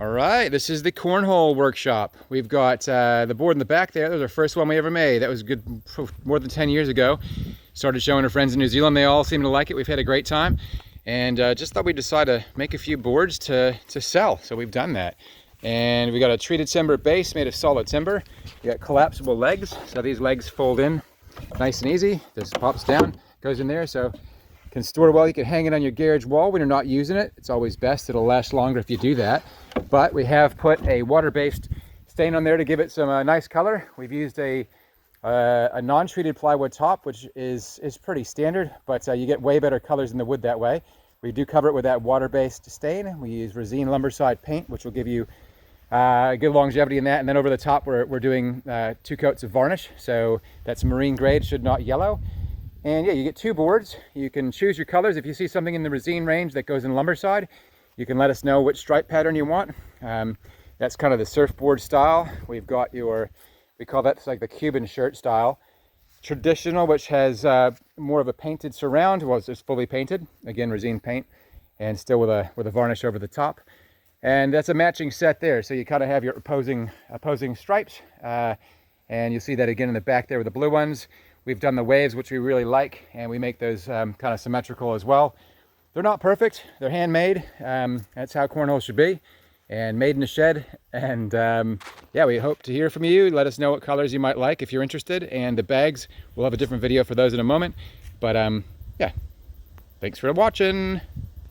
All right, this is the Cornhole Workshop. We've got the board in the back there. That was our first one we ever made. That was good, more than 10 years ago. Started showing our friends in New Zealand. They all seem to like it. We've had a great time. And just thought we'd decide to make a few boards to sell. So we've done that. And we got a treated timber base made of solid timber. You got collapsible legs. So these legs fold in nice and easy. This pops down, goes in there. So can store well. You can hang it on your garage wall when you're not using it. It's always best. It'll last longer if you do that. But we have put a water-based stain on there to give it some nice color. We've used a non-treated plywood top, which is pretty standard, but you get way better colors in the wood that way. We do cover it with that water-based stain. We use Resine Lumberside paint, which will give you good longevity in that. And then over the top, we're doing 2 coats of varnish. So that's marine grade, should not yellow. And yeah, you get 2 boards. You can choose your colors. If you see something in the Resine range that goes in Lumberside, you can let us know which stripe pattern you want. That's kind of the surfboard style. We've got we call that like the Cuban shirt style. Traditional, which has more of a painted surround. Well, it's just fully painted. Again, Resine paint, and still with a varnish over the top. And that's a matching set there. So you kind of have your opposing stripes. And you'll see that again in the back there with the blue ones. We've done the waves, which we really like, and we make those kind of symmetrical as well. They're not perfect. They're handmade. That's how cornhole should be, and made in a shed. And yeah, we hope to hear from you. Let us know what colors you might like if you're interested. And the bags, we'll have a different video for those in a moment. But yeah, thanks for watching.